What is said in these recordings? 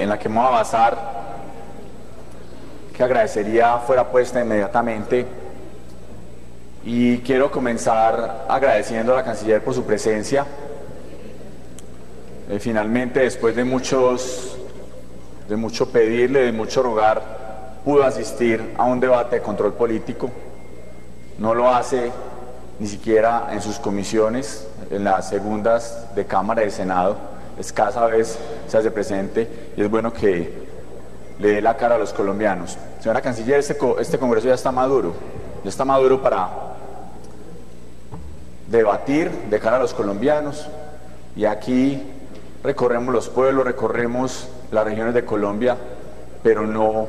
en la que vamos a basar, que agradecería fuera puesta inmediatamente. Y quiero comenzar agradeciendo a la canciller por su presencia. Finalmente, después de mucho pedirle, de mucho rogar, pudo asistir a un debate de control político. No lo hace ni siquiera en sus comisiones, en las segundas de Cámara y de Senado. Escasa vez se hace presente y es bueno que le dé la cara a los colombianos. Señora canciller, este Congreso ya está maduro para debatir de cara a los colombianos, y aquí recorremos los pueblos, recorremos las regiones de Colombia, pero no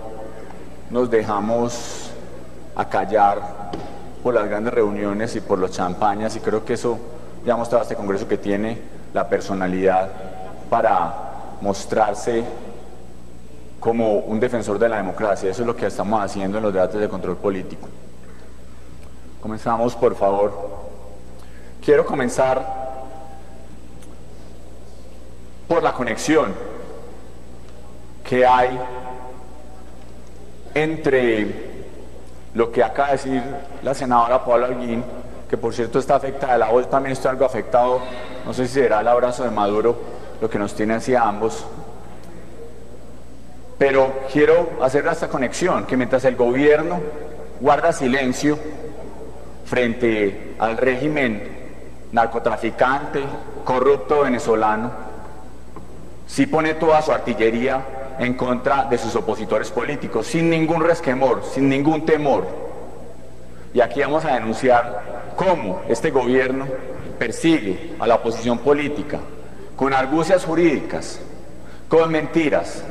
nos dejamos acallar por las grandes reuniones y por los champañas, y creo que eso ya ha mostrado este Congreso que tiene la personalidad para mostrarse como un defensor de la democracia. Eso es lo que estamos haciendo en los debates de control político. Comenzamos, por favor. Quiero comenzar por la conexión que hay entre lo que acaba de decir la senadora Paula Holguín, que por cierto está afectada, la voz también está algo afectado, no sé si será el abrazo de Maduro lo que nos tiene hacia ambos, pero quiero hacer esta conexión, que mientras el gobierno guarda silencio frente al régimen narcotraficante, corrupto venezolano, sí pone toda su artillería en contra de sus opositores políticos, sin ningún resquemor, sin ningún temor. Y aquí vamos a denunciar cómo este gobierno persigue a la oposición política con argucias jurídicas, con mentiras.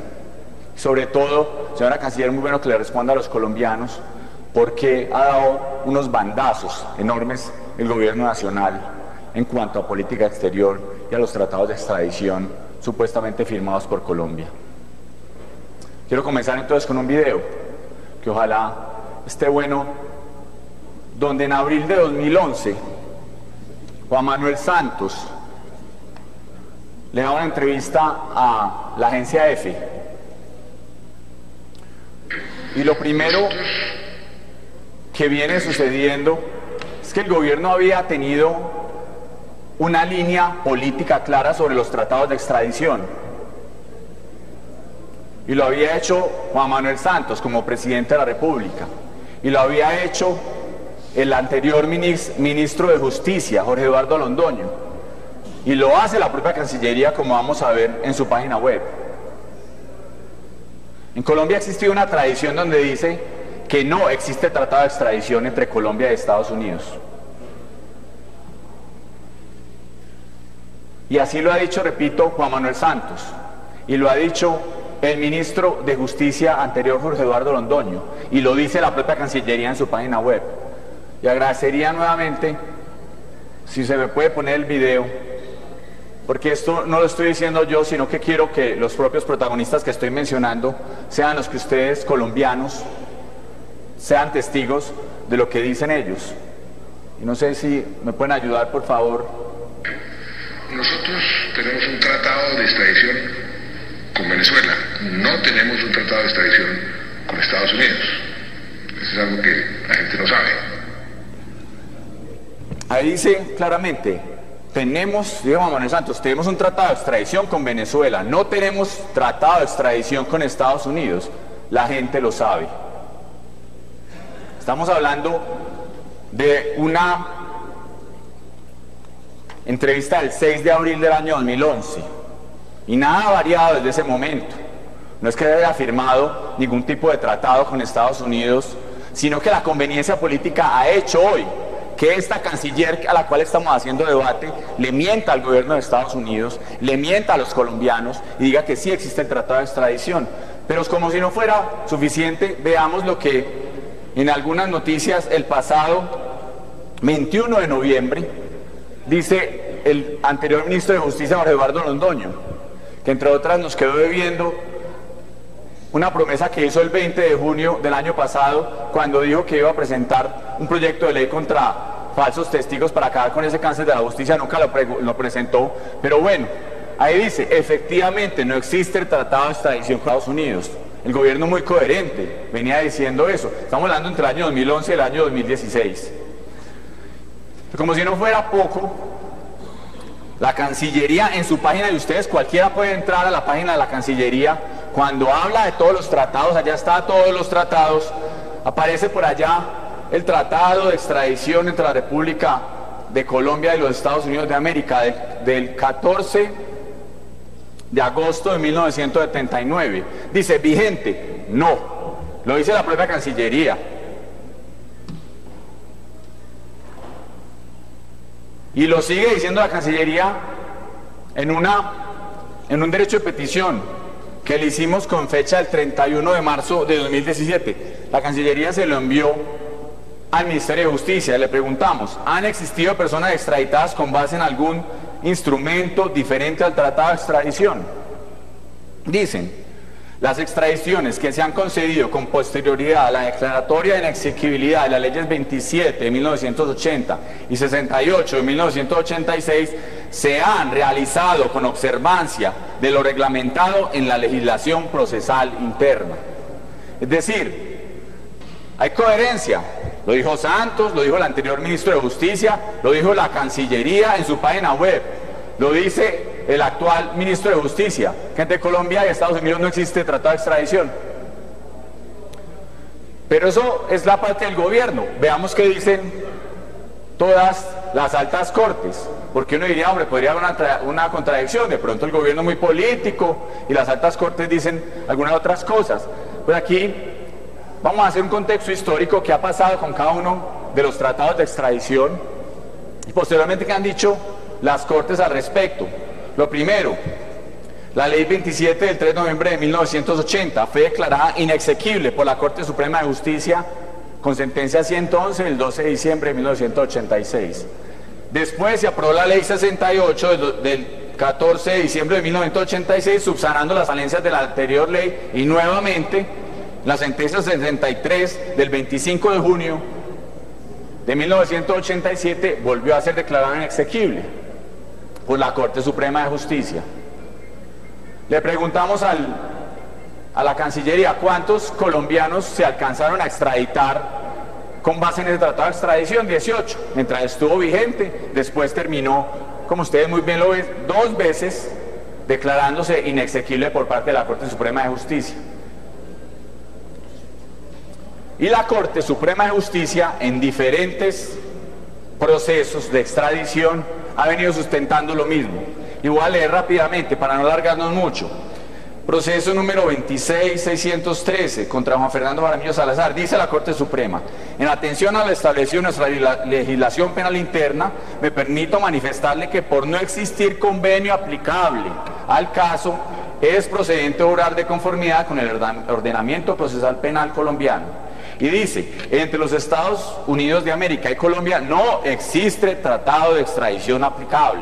Sobre todo, señora canciller, muy bueno que le responda a los colombianos, porque ha dado unos bandazos enormes el gobierno nacional en cuanto a política exterior y a los tratados de extradición supuestamente firmados por Colombia. Quiero comenzar entonces con un video que ojalá esté bueno, donde en abril de 2011 Juan Manuel Santos le da una entrevista a la agencia EFE, y lo primero que viene sucediendo es que el gobierno había tenido una línea política clara sobre los tratados de extradición, y lo había hecho Juan Manuel Santos como presidente de la República, y lo había hecho el anterior ministro de Justicia, Jorge Eduardo Londoño, y lo hace la propia Cancillería, como vamos a ver en su página web. En Colombia existe una tradición donde dice que no existe tratado de extradición entre Colombia y Estados Unidos. Y así lo ha dicho, repito, Juan Manuel Santos, y lo ha dicho el ministro de Justicia anterior, Jorge Eduardo Londoño, y lo dice la propia Cancillería en su página web. Y agradecería nuevamente si se me puede poner el video, porque esto no lo estoy diciendo yo, sino que quiero que los propios protagonistas que estoy mencionando sean los que ustedes, colombianos, sean testigos de lo que dicen ellos. Y no sé si me pueden ayudar, por favor. Nosotros tenemos un tratado de extradición con Venezuela, no tenemos un tratado de extradición con Estados Unidos. Eso es algo que la gente no sabe. Ahí dice claramente, tenemos, dijo Juan Manuel Santos, tenemos un tratado de extradición con Venezuela, no tenemos tratado de extradición con Estados Unidos. La gente lo sabe. Estamos hablando de una entrevista del 6 de abril del año 2011, y nada ha variado desde ese momento. No es que haya firmado ningún tipo de tratado con Estados Unidos, sino que la conveniencia política ha hecho hoy que esta canciller a la cual estamos haciendo debate le mienta al gobierno de Estados Unidos, le mienta a los colombianos y diga que sí existe el tratado de extradición. Pero como si no fuera suficiente, veamos lo que en algunas noticias el pasado 21 de noviembre dice el anterior ministro de Justicia, Jorge Eduardo Londoño, que entre otras nos quedó debiendo una promesa que hizo el 20 de junio del año pasado, cuando dijo que iba a presentar un proyecto de ley contra falsos testigos para acabar con ese cáncer de la justicia. Nunca lo presentó, pero bueno, Ahí dice, efectivamente no existe el tratado de extradición con Estados Unidos. El gobierno muy coherente venía diciendo eso. Estamos hablando entre el año 2011 y el año 2016. Como si no fuera poco, la Cancillería en su página de ustedes, cualquiera puede entrar a la página de la Cancillería, cuando habla de todos los tratados, allá está todos los tratados, aparece por allá el tratado de extradición entre la República de Colombia y los Estados Unidos de América del 14 de agosto de 1979. Dice, vigente, no, lo dice la propia Cancillería. Y lo sigue diciendo la Cancillería en un derecho de petición que le hicimos con fecha del 31 de marzo de 2017. La Cancillería se lo envió al Ministerio de Justicia. Le preguntamos, ¿han existido personas extraditadas con base en algún instrumento diferente al tratado de extradición? Dicen, las extradiciones que se han concedido con posterioridad a la declaratoria de inexequibilidad de las leyes 27 de 1980 y 68 de 1986 se han realizado con observancia de lo reglamentado en la legislación procesal interna. Es decir, hay coherencia. Lo dijo Santos, lo dijo el anterior ministro de Justicia, lo dijo la Cancillería en su página web, lo dice el actual ministro de Justicia, que entre Colombia y Estados Unidos no existe tratado de extradición. Pero eso es la parte del gobierno. Veamos qué dicen todas las altas cortes, porque uno diría, hombre, podría haber una contradicción, de pronto el gobierno es muy político y las altas cortes dicen algunas otras cosas. Pues aquí vamos a hacer un contexto histórico que ha pasado con cada uno de los tratados de extradición y posteriormente qué han dicho las cortes al respecto. Lo primero, la ley 27 del 3 de noviembre de 1980 fue declarada inexequible por la Corte Suprema de Justicia con sentencia 111 del 12 de diciembre de 1986. Después se aprobó la ley 68 del 14 de diciembre de 1986, subsanando las falencias de la anterior ley, y nuevamente la sentencia 63 del 25 de junio de 1987 volvió a ser declarada inexequible por la Corte Suprema de Justicia. Le preguntamos a la Cancillería cuántos colombianos se alcanzaron a extraditar con base en el tratado de extradición. 18, mientras estuvo vigente. Después terminó, como ustedes muy bien lo ven, 2 veces declarándose inexequible por parte de la Corte Suprema de Justicia. Y la Corte Suprema de Justicia, en diferentes procesos de extradición, ha venido sustentando lo mismo. Y voy a leer rápidamente para no alargarnos mucho. Proceso número 26613 contra Juan Fernando Jaramillo Salazar. Dice la Corte Suprema: en atención a lo establecido en nuestra legislación penal interna, me permito manifestarle que por no existir convenio aplicable al caso, es procedente obrar de conformidad con el ordenamiento procesal penal colombiano. Y dice, entre los Estados Unidos de América y Colombia no existe tratado de extradición aplicable.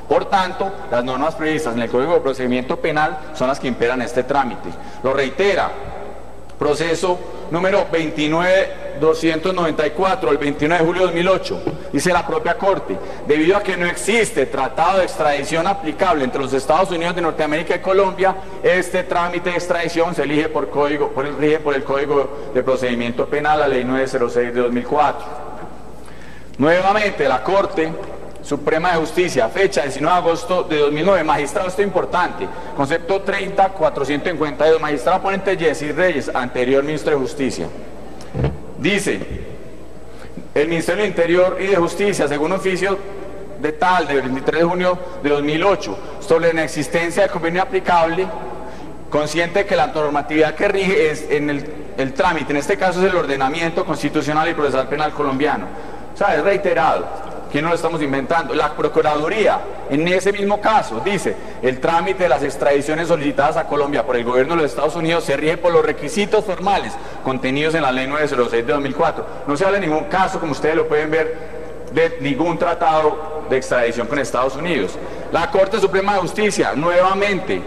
Por tanto, las normas previstas en el Código de Procedimiento Penal son las que imperan este trámite. Lo reitera, proceso número 29294, el 29 de julio de 2008, dice la propia Corte, debido a que no existe tratado de extradición aplicable entre los Estados Unidos de Norteamérica y Colombia, este trámite de extradición se elige por el Código de Procedimiento Penal, la Ley 906 de 2004. Nuevamente, la Corte Suprema de Justicia, fecha 19 de agosto de 2009, magistrado, esto es importante, concepto 30.452, magistrado ponente Jessy Reyes, anterior ministro de Justicia. Dice, el Ministerio del Interior y de Justicia, según oficio de tal, de 23 de junio de 2008, sobre la existencia del convenio aplicable, consciente de que la normatividad que rige es en el trámite, en este caso es el ordenamiento constitucional y procesal penal colombiano. O sea, es reiterado. Que no lo estamos inventando. La Procuraduría, en ese mismo caso, dice, el trámite de las extradiciones solicitadas a Colombia por el gobierno de los Estados Unidos se rige por los requisitos formales contenidos en la Ley 906 de 2004. No se habla de ningún caso, como ustedes lo pueden ver, de ningún tratado de extradición con Estados Unidos. La Corte Suprema de Justicia, nuevamente,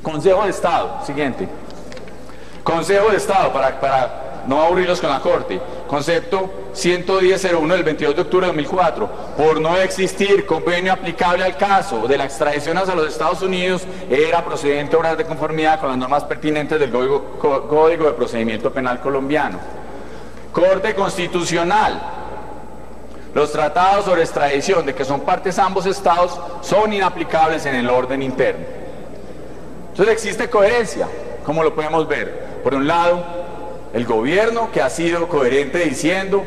Consejo de Estado, siguiente. Consejo de Estado, para no aburrirlos con la Corte. concepto 110.01 del 22 de octubre de 2004, por no existir convenio aplicable al caso de la extradición hacia los Estados Unidos, era procedente obrar de conformidad con las normas pertinentes del Código de Procedimiento Penal colombiano. Corte Constitucional. Los tratados sobre extradición de que son partes ambos estados son inaplicables en el orden interno. Entonces existe coherencia, como lo podemos ver. Por un lado, el gobierno que ha sido coherente diciendo,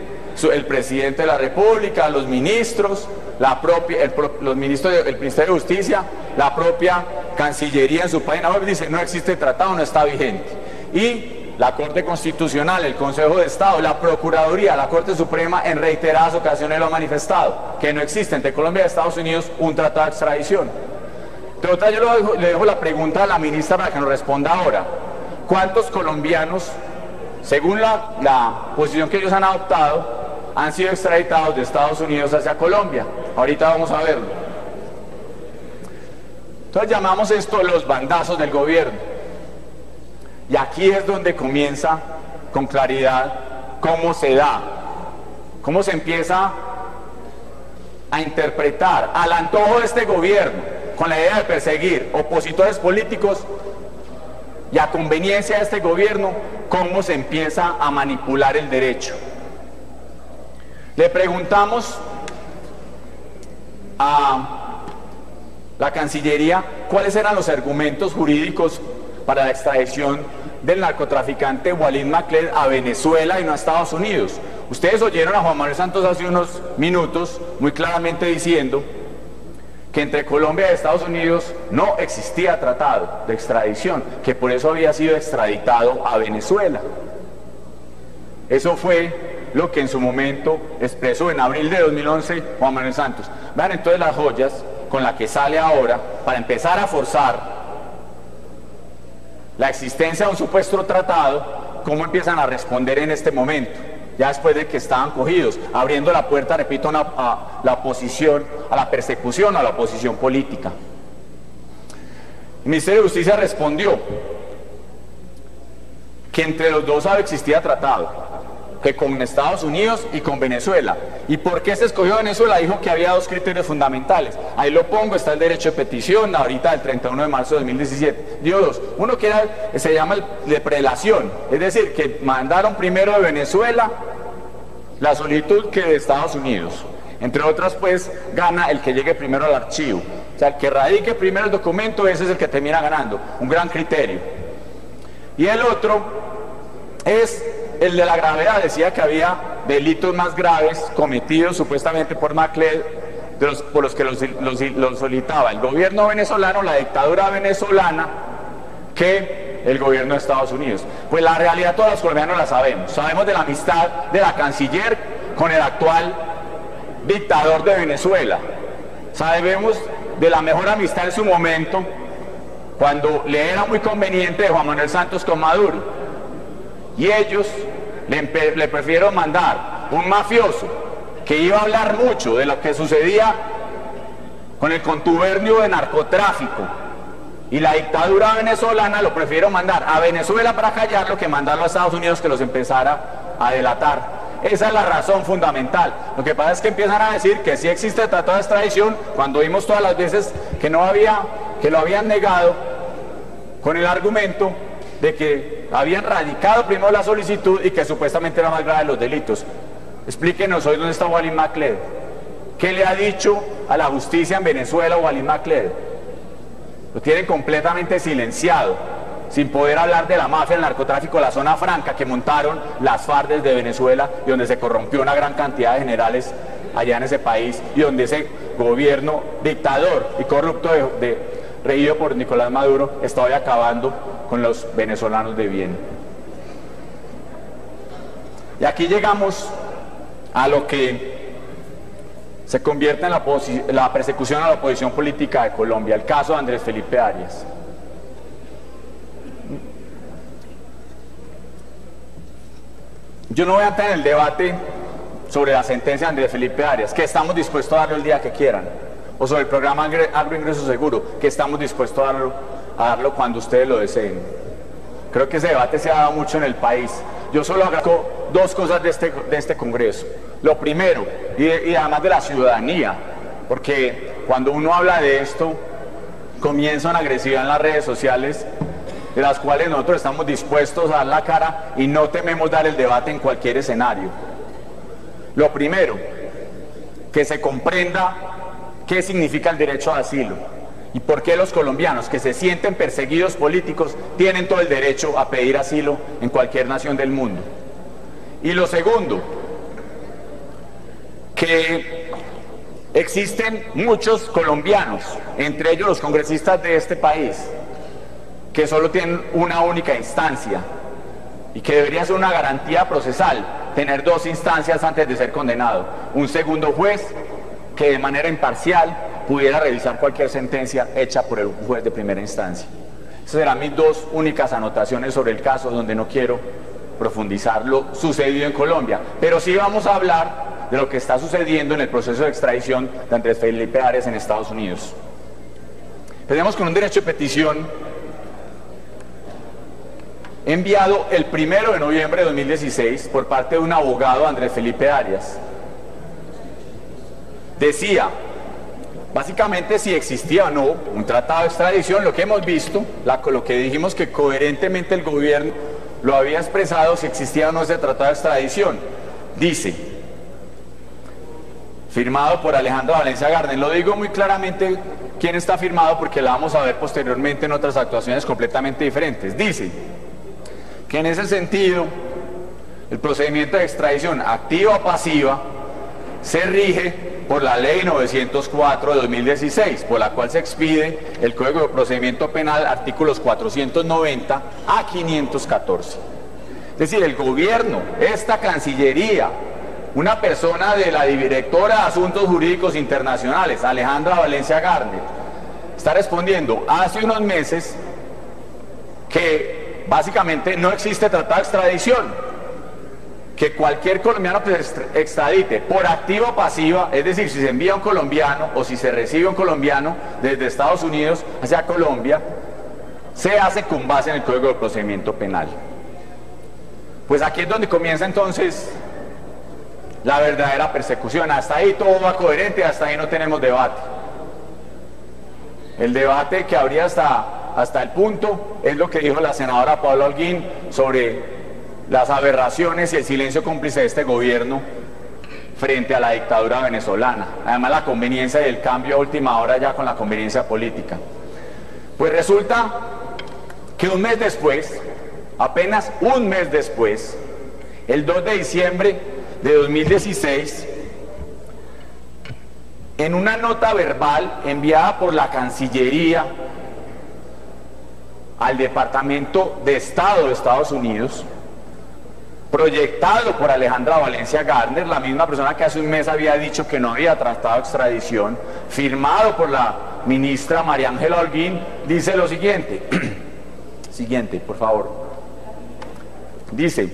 el presidente de la República, los ministros, el Ministerio de Justicia, la propia Cancillería en su página web dice no existe tratado, no está vigente. Y la Corte Constitucional, el Consejo de Estado, la Procuraduría, la Corte Suprema en reiteradas ocasiones lo ha manifestado, que no existe entre Colombia y Estados Unidos un tratado de extradición. Entonces yo le dejo la pregunta a la ministra para que nos responda ahora. ¿Cuántos colombianos, según la posición que ellos han adoptado, han sido extraditados de Estados Unidos hacia Colombia? Ahorita vamos a verlo. Entonces llamamos esto los bandazos del gobierno. Y aquí es donde comienza con claridad cómo se da, cómo se empieza a interpretar al antojo de este gobierno, con la idea de perseguir opositores políticos, y a conveniencia de este gobierno, cómo se empieza a manipular el derecho. Le preguntamos a la Cancillería cuáles eran los argumentos jurídicos para la extradición del narcotraficante Walid Macled a Venezuela y no a Estados Unidos. Ustedes oyeron a Juan Manuel Santos hace unos minutos muy claramente diciendo que entre Colombia y Estados Unidos no existía tratado de extradición, que por eso había sido extraditado a Venezuela. Eso fue lo que en su momento expresó en abril de 2011 Juan Manuel Santos. Vean entonces las joyas con las que sale ahora para empezar a forzar la existencia de un supuesto tratado, cómo empiezan a responder en este momento, ya después de que estaban cogidos, abriendo la puerta, repito, a la oposición, a la persecución, a la oposición política. El Ministerio de Justicia respondió que entre los dos existía tratado, que con Estados Unidos y con Venezuela. ¿Y por qué se escogió Venezuela? Dijo que había dos criterios fundamentales. Ahí lo pongo, está el derecho de petición, ahorita del 31 de marzo de 2017. Dio dos. Uno que era, se llama el de prelación, es decir, que mandaron primero de Venezuela la solicitud que de Estados Unidos. Entre otras, pues, gana el que llegue primero al archivo. O sea, el que radique primero el documento, ese es el que termina ganando. Un gran criterio. Y el otro es el de la gravedad. Decía que había delitos más graves cometidos supuestamente por Macled, por los que los solicitaba el gobierno venezolano, la dictadura venezolana, que el gobierno de Estados Unidos. Pues la realidad todos los colombianos la sabemos. Sabemos de la amistad de la canciller con el actual dictador de Venezuela. Sabemos de la mejor amistad en su momento, cuando le era muy conveniente, de Juan Manuel Santos con Maduro. Y ellos le prefirieron mandar un mafioso que iba a hablar mucho de lo que sucedía con el contubernio de narcotráfico y la dictadura venezolana, lo prefirieron mandar a Venezuela para callarlo que mandarlo a Estados Unidos que los empezara a delatar. Esa es la razón fundamental. Lo que pasa es que empiezan a decir que sí existe el tratado de extradición, cuando vimos todas las veces que no había, que lo habían negado, con el argumento de que habían radicado primero la solicitud y que supuestamente era más grave los delitos. Explíquenos hoy dónde está Walid Macled. ¿Qué le ha dicho a la justicia en Venezuela Walid Macled? Lo tienen completamente silenciado, sin poder hablar de la mafia, el narcotráfico, la zona franca que montaron las FARC desde Venezuela y donde se corrompió una gran cantidad de generales allá en ese país, y donde ese gobierno dictador y corrupto regido por Nicolás Maduro está hoy acabando con los venezolanos de bien. Y aquí llegamos a lo que se convierte en la persecución a la oposición política de Colombia, el caso de Andrés Felipe Arias. Yo no voy a entrar en el debate sobre la sentencia de Andrés Felipe Arias, que estamos dispuestos a darlo el día que quieran, o sobre el programa Agroingreso Seguro, que estamos dispuestos a darlo cuando ustedes lo deseen. Creo que ese debate se ha dado mucho en el país. yo solo agradezco dos cosas de este Congreso. Lo primero, y además de la ciudadanía, porque cuando uno habla de esto, comienza una agresividad en las redes sociales, de las cuales nosotros estamos dispuestos a dar la cara y no tememos dar el debate en cualquier escenario. Lo primero, que se comprenda qué significa el derecho a asilo y por qué los colombianos que se sienten perseguidos políticos tienen todo el derecho a pedir asilo en cualquier nación del mundo. Y lo segundo, que existen muchos colombianos, entre ellos los congresistas de este país, que solo tienen una única instancia y que debería ser una garantía procesal tener dos instancias antes de ser condenado: un segundo juez que de manera imparcial pudiera revisar cualquier sentencia hecha por el juez de primera instancia. Esas serán mis dos únicas anotaciones sobre el caso, donde no quiero profundizar lo sucedido en Colombia, pero sí vamos a hablar de lo que está sucediendo en el proceso de extradición de Andrés Felipe Arias en Estados Unidos. Tenemos con un derecho de petición enviado el 1 de noviembre de 2016 por parte de un abogado, Andrés Felipe Arias. Decía, básicamente, si existía o no un tratado de extradición. Lo que hemos visto, lo que dijimos que coherentemente el gobierno lo había expresado, si existía o no ese tratado de extradición. Dice, firmado por Alejandra Valencia Garner. Lo digo muy claramente quién está firmado, porque la vamos a ver posteriormente en otras actuaciones completamente diferentes. Dice que en ese sentido el procedimiento de extradición activa o pasiva se rige por la Ley 904 de 2016, por la cual se expide el Código de Procedimiento Penal, artículos 490 a 514. Es decir, el gobierno, esta Cancillería, una persona de la directora de Asuntos Jurídicos Internacionales, Alejandra Valencia Garner, está respondiendo hace unos meses que básicamente no existe tratado de extradición, que cualquier colombiano que se extradite por activa o pasiva, es decir, si se envía un colombiano o si se recibe un colombiano desde Estados Unidos hacia Colombia, se hace con base en el Código de Procedimiento Penal. Pues aquí es donde comienza entonces la verdadera persecución. Hasta ahí todo va coherente, hasta ahí no tenemos debate. El debate que habría hasta el punto es lo que dijo la senadora Paula Holguín sobre las aberraciones y el silencio cómplice de este gobierno frente a la dictadura venezolana. Además, la conveniencia y el cambio a última hora ya con la conveniencia política. Pues resulta que un mes después, apenas un mes después, el 2 de diciembre de 2016, en una nota verbal enviada por la Cancillería al Departamento de Estado de Estados Unidos, proyectado por Alejandra Valencia Garner, la misma persona que hace un mes había dicho que no había tratado de extradición, firmado por la ministra María Ángela Holguín, dice lo siguiente. Siguiente, por favor. Dice: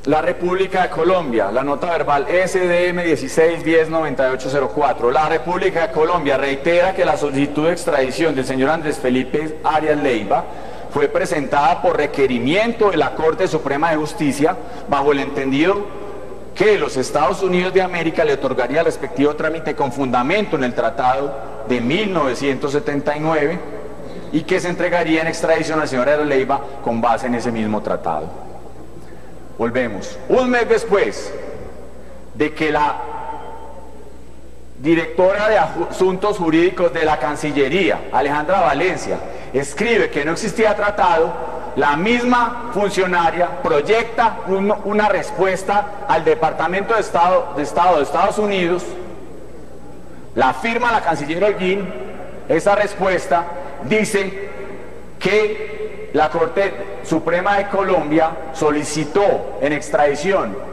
la República de Colombia, la nota verbal SDM 16109804, la República de Colombia reitera que la solicitud de extradición del señor Andrés Felipe Arias Leiva fue presentada por requerimiento de la Corte Suprema de Justicia, bajo el entendido que los Estados Unidos de América le otorgaría el respectivo trámite con fundamento en el Tratado de 1979 y que se entregaría en extradición al señor Arias Leiva con base en ese mismo tratado. Volvemos. Un mes después de que la directora de Asuntos Jurídicos de la Cancillería, Alejandra Valencia, escribe que no existía tratado, la misma funcionaria proyecta una respuesta al Departamento de Estado de Estados Unidos, la firma la canciller Holguín. Esa respuesta dice que la Corte Suprema de Colombia solicitó en extradición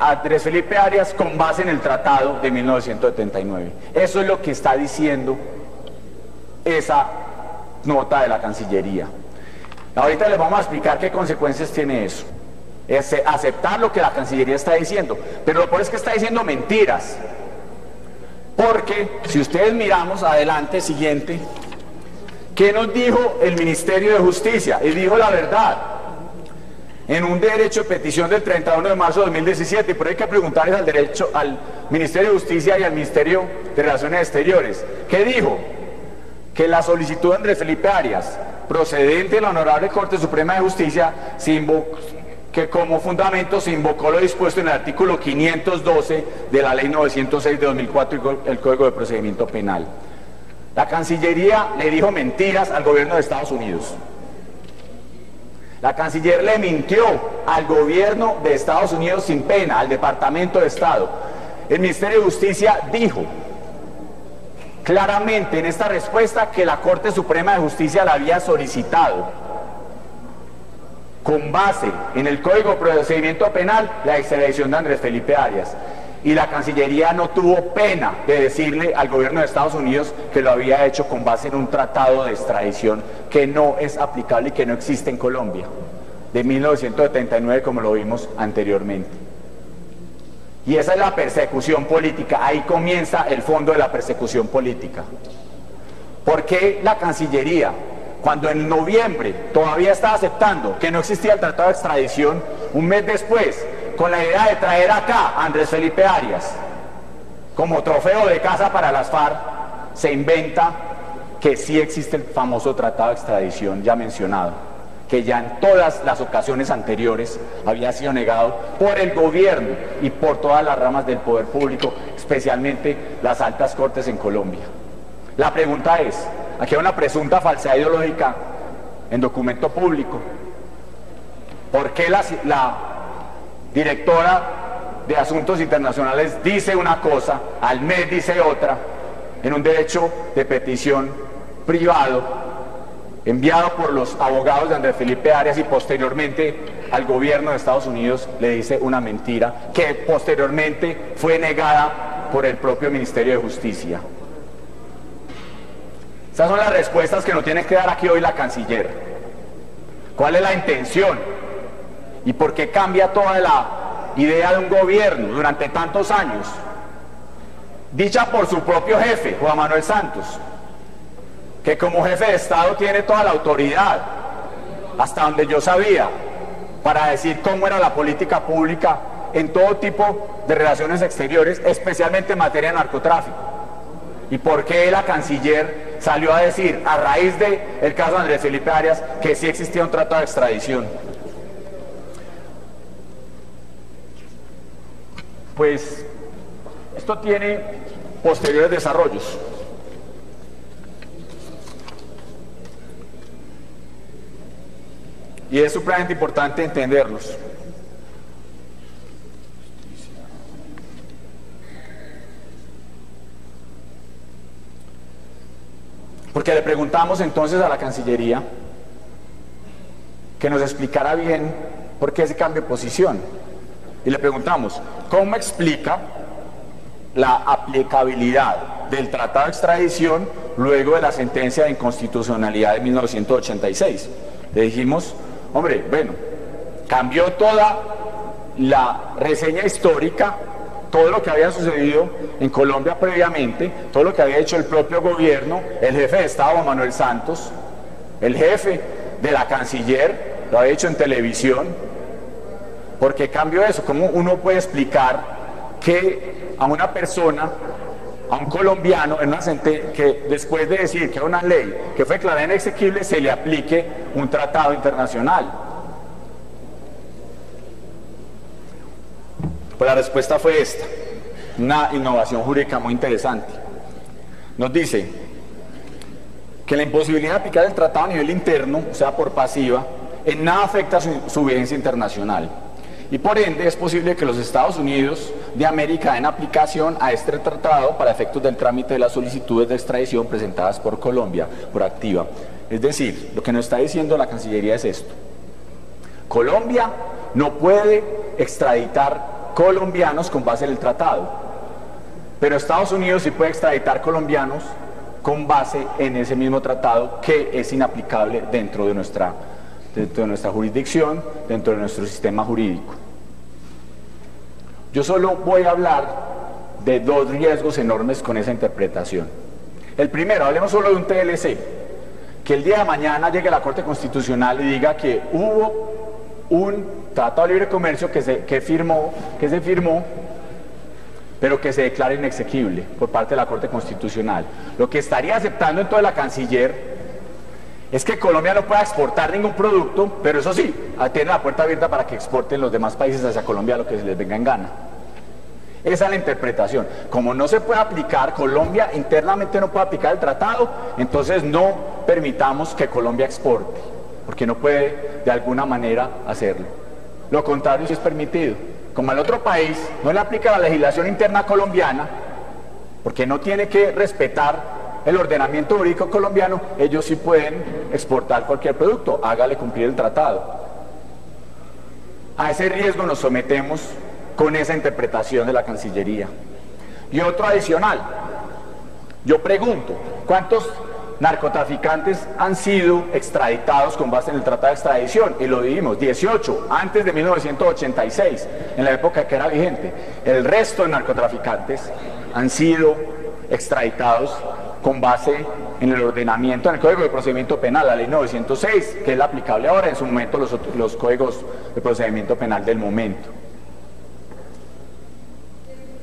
a Andrés Felipe Arias con base en el Tratado de 1979. Eso es lo que está diciendo esa nota de la Cancillería. Ahorita les vamos a explicar qué consecuencias tiene eso. Es aceptar lo que la Cancillería está diciendo, pero lo peor es que está diciendo mentiras, porque si ustedes miramos adelante, siguiente, ¿qué nos dijo el Ministerio de Justicia? Y dijo la verdad. en un derecho de petición del 31 de marzo de 2017, y por ahí hay que preguntarles al Ministerio de Justicia y al Ministerio de Relaciones Exteriores, que dijo que la solicitud de Andrés Felipe Arias, procedente de la Honorable Corte Suprema de Justicia, que como fundamento se invocó lo dispuesto en el artículo 512 de la Ley 906 de 2004 y el Código de Procedimiento Penal. La Cancillería le dijo mentiras al gobierno de Estados Unidos. La Canciller le mintió al gobierno de Estados Unidos sin pena, al Departamento de Estado. El Ministerio de Justicia dijo claramente en esta respuesta que la Corte Suprema de Justicia la había solicitado con base en el Código de Procedimiento Penal la extradición de Andrés Felipe Arias. Y la Cancillería no tuvo pena de decirle al gobierno de Estados Unidos que lo había hecho con base en un tratado de extradición que no es aplicable y que no existe en Colombia, de 1979, como lo vimos anteriormente. Y esa es la persecución política, ahí comienza el fondo de la persecución política. ¿Por qué la Cancillería, cuando en noviembre todavía estaba aceptando que no existía el tratado de extradición, un mes después, con la idea de traer acá a Andrés Felipe Arias como trofeo de caza para las FARC, se inventa que sí existe el famoso tratado de extradición ya mencionado, que ya en todas las ocasiones anteriores había sido negado por el gobierno y por todas las ramas del poder público, especialmente las altas cortes en Colombia? La pregunta es, aquí hay una presunta falsedad ideológica en documento público. ¿Por qué la directora de Asuntos Internacionales dice una cosa, al mes dice otra, en un derecho de petición privado enviado por los abogados de Andrés Felipe Arias, y posteriormente al gobierno de Estados Unidos le dice una mentira que posteriormente fue negada por el propio Ministerio de Justicia? Esas son las respuestas que nos tiene que dar aquí hoy la Canciller. ¿Cuál es la intención? ¿Y por qué cambia toda la idea de un gobierno durante tantos años? Dicha por su propio jefe, Juan Manuel Santos, que como jefe de Estado tiene toda la autoridad, hasta donde yo sabía, para decir cómo era la política pública en todo tipo de relaciones exteriores, especialmente en materia de narcotráfico. ¿Y por qué la Canciller salió a decir, a raíz del caso de Andrés Felipe Arias, que sí existía un tratado de extradición? Pues esto tiene posteriores desarrollos. Y es supremamente importante entenderlos. Porque le preguntamos entonces a la Cancillería que nos explicara bien por qué ese cambio de posición. Y le preguntamos, ¿cómo explica la aplicabilidad del tratado de extradición luego de la sentencia de inconstitucionalidad de 1986? Le dijimos, hombre, bueno, cambió toda la reseña histórica, todo lo que había sucedido en Colombia previamente, todo lo que había hecho el propio gobierno, el jefe de Estado, Juan Manuel Santos, el jefe de la Canciller, lo había hecho en televisión. ¿Por qué cambió eso? ¿Cómo uno puede explicar que a una persona, a un colombiano, que después de decir que era una ley que fue declarada inexequible, se le aplique un tratado internacional? Pues la respuesta fue esta, una innovación jurídica muy interesante. Nos dice que la imposibilidad de aplicar el tratado a nivel interno, o sea, por pasiva, en nada afecta su vigencia internacional. Y por ende es posible que los Estados Unidos de América den aplicación a este tratado para efectos del trámite de las solicitudes de extradición presentadas por Colombia, por activa. Es decir, lo que nos está diciendo la Cancillería es esto: Colombia no puede extraditar colombianos con base en el tratado, pero Estados Unidos sí puede extraditar colombianos con base en ese mismo tratado, que es inaplicable dentro de nuestra jurisdicción, dentro de nuestro sistema jurídico. Yo solo voy a hablar de dos riesgos enormes con esa interpretación. El primero, hablemos solo de un TLC, que el día de mañana llegue a la Corte Constitucional y diga que hubo un Tratado de Libre Comercio que se firmó, pero que se declara inexequible por parte de la Corte Constitucional. Lo que estaría aceptando entonces la canciller es que Colombia no pueda exportar ningún producto, pero eso sí, tiene la puerta abierta para que exporten los demás países hacia Colombia lo que se les venga en gana. Esa es la interpretación. Como no se puede aplicar, Colombia internamente no puede aplicar el tratado, entonces no permitamos que Colombia exporte, porque no puede de alguna manera hacerlo. Lo contrario sí es permitido. Como al otro país no le aplica la legislación interna colombiana, porque no tiene que respetar el ordenamiento jurídico colombiano, ellos sí pueden exportar cualquier producto, hágale cumplir el tratado. A ese riesgo nos sometemos con esa interpretación de la Cancillería. Y otro adicional, yo pregunto, ¿cuántos narcotraficantes han sido extraditados con base en el Tratado de Extradición? Y lo dijimos, 18, antes de 1986, en la época que era vigente. El resto de narcotraficantes han sido extraditados con base en el ordenamiento, en el Código de Procedimiento Penal, la Ley 906, que es la aplicable ahora, en su momento los códigos de procedimiento penal del momento.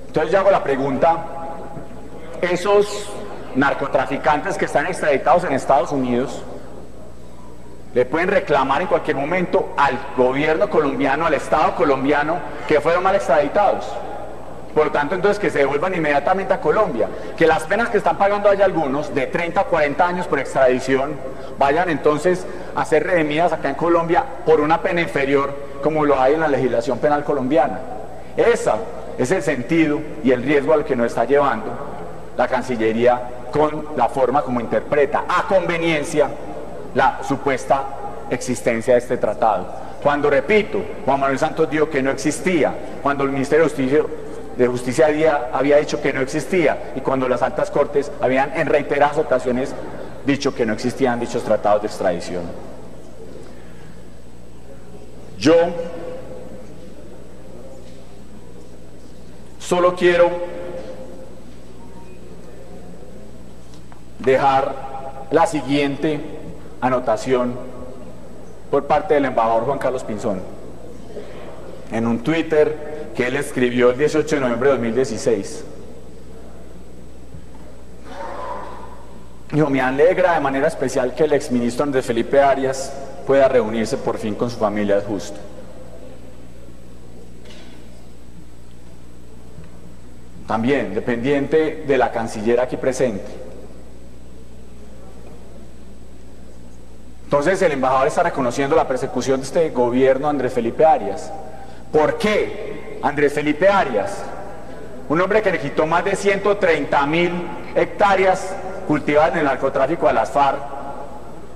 Entonces yo hago la pregunta, esos narcotraficantes que están extraditados en Estados Unidos, le pueden reclamar en cualquier momento al gobierno colombiano, al Estado colombiano, que fueron mal extraditados. Por lo tanto, entonces, que se devuelvan inmediatamente a Colombia, que las penas que están pagando allá algunos, de 30 a 40 años por extradición, vayan entonces a ser redimidas acá en Colombia por una pena inferior, como lo hay en la legislación penal colombiana. Ese es el sentido y el riesgo al que nos está llevando la Cancillería con la forma como interpreta a conveniencia la supuesta existencia de este tratado. Cuando, repito, Juan Manuel Santos dijo que no existía, cuando el Ministerio de Justicia había dicho que no existía, y cuando las altas cortes habían en reiteradas ocasiones dicho que no existían dichos tratados de extradición. Yo solo quiero dejar la siguiente anotación por parte del embajador Juan Carlos Pinzón en un Twitter que él escribió el 18 de noviembre de 2016. Dijo, me alegra de manera especial que el exministro Andrés Felipe Arias pueda reunirse por fin con su familia, es justo. También, dependiente de la canciller aquí presente. Entonces el embajador está reconociendo la persecución de este gobierno Andrés Felipe Arias. ¿Por qué? Andrés Felipe Arias, un hombre que le quitó más de 130.000 hectáreas cultivadas en el narcotráfico a las FARC,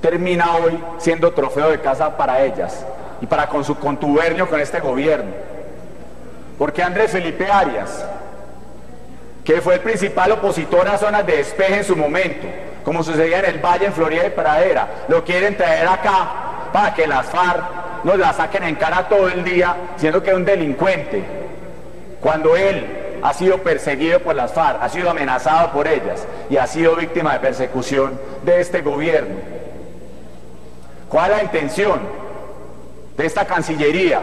termina hoy siendo trofeo de caza para ellas y para con su contubernio con este gobierno. ¿Por qué Andrés Felipe Arias, que fue el principal opositor a zonas de despeje en su momento, como sucedía en el Valle, en Florida y Pradera, lo quieren traer acá para que las FARC nos la saquen en cara todo el día, siendo que es un delincuente, cuando él ha sido perseguido por las FARC, ha sido amenazado por ellas y ha sido víctima de persecución de este gobierno? ¿Cuál es la intención de esta Cancillería?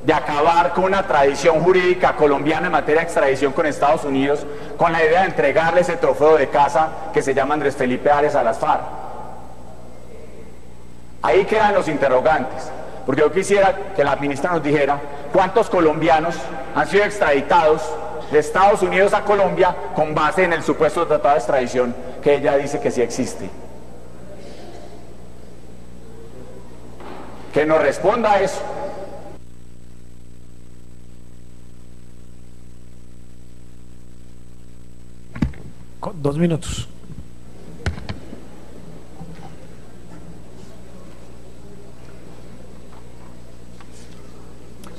De acabar con una tradición jurídica colombiana en materia de extradición con Estados Unidos, con la idea de entregarle ese trofeo de caza que se llama Andrés Felipe Arias a las FARC. Ahí quedan los interrogantes, porque yo quisiera que la ministra nos dijera cuántos colombianos han sido extraditados de Estados Unidos a Colombia con base en el supuesto tratado de extradición que ella dice que sí existe. Que nos responda a eso. Con 2 minutos.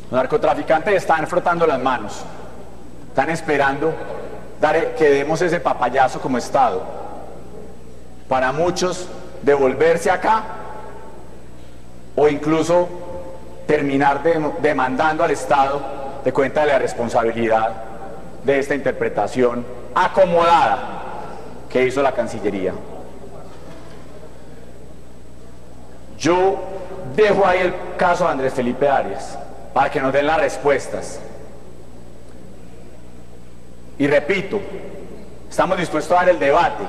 Los narcotraficantes están frotando las manos, están esperando que demos ese papayazo como Estado. Para muchos, devolverse acá o incluso terminar demandando al Estado de cuenta de la responsabilidad de esta interpretación acomodada que hizo la Cancillería. Yo dejo ahí el caso de Andrés Felipe Arias para que nos den las respuestas. Y repito, estamos dispuestos a dar el debate,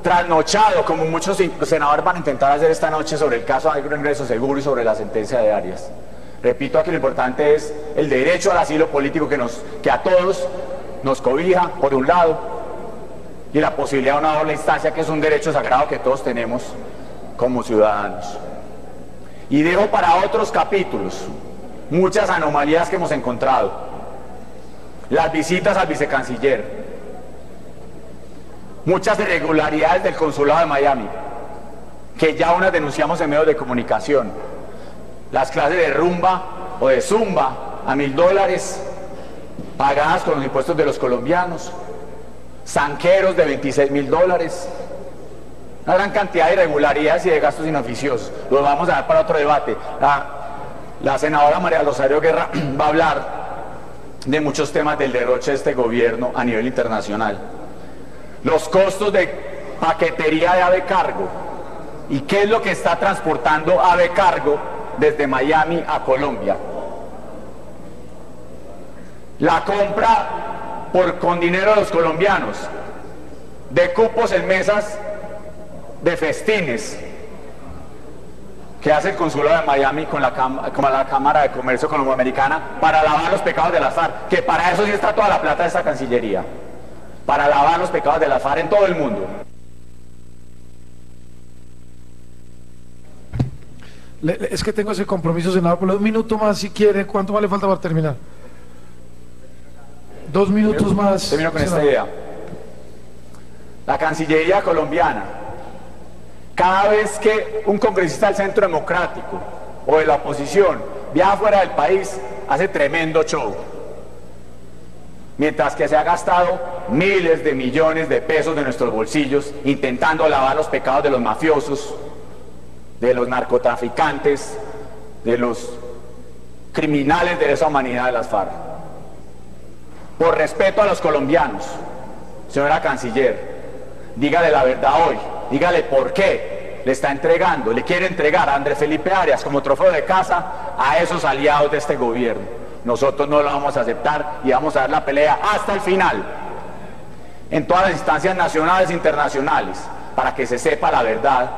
trasnochado, como muchos senadores van a intentar hacer esta noche sobre el caso de agroingreso seguro y sobre la sentencia de Arias. Repito, aquí lo importante es el derecho al asilo político que a todos nos cobija, por un lado, y la posibilidad de una doble instancia, que es un derecho sagrado que todos tenemos como ciudadanos. Y dejo para otros capítulos muchas anomalías que hemos encontrado. Las visitas al vicecanciller, muchas irregularidades del consulado de Miami, que ya unas denunciamos en medios de comunicación, las clases de rumba o de zumba a $1000 pagadas con los impuestos de los colombianos, zanqueros de $26.000, una gran cantidad de irregularidades y de gastos inoficiosos. Lo vamos a dar para otro debate. La senadora María Rosario Guerra va a hablar de muchos temas del derroche de este gobierno a nivel internacional. Los costos de paquetería de Ave Cargo y qué es lo que está transportando Ave Cargo desde Miami a Colombia. La compra con dinero de los colombianos de cupos en mesas de festines que hace el consulado de Miami con la Cámara de Comercio Colomboamericana para lavar los pecados de las FARC, que para eso sí está toda la plata de esta Cancillería, para lavar los pecados de las FARC en todo el mundo. Es que tengo ese compromiso, senador, por un minuto más si quiere. ¿Cuánto más le falta para terminar? 2 minutos más. Termino con senador. esta idea. La Cancillería colombiana, cada vez que un congresista del Centro Democrático o de la oposición viaja fuera del país, hace tremendo show. Mientras que se ha gastado miles de millones de pesos de nuestros bolsillos intentando lavar los pecados de los mafiosos, de los narcotraficantes, de los criminales de esa humanidad de las FARC. Por respeto a los colombianos, señora Canciller, dígale la verdad hoy, dígale por qué le está entregando, le quiere entregar a Andrés Felipe Arias como trofeo de casa a esos aliados de este gobierno. Nosotros no lo vamos a aceptar y vamos a dar la pelea hasta el final, en todas las instancias nacionales e internacionales, para que se sepa la verdad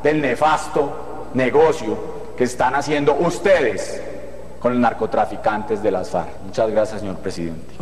del nefasto negocio que están haciendo ustedes con los narcotraficantes de las FARC. Muchas gracias, señor presidente.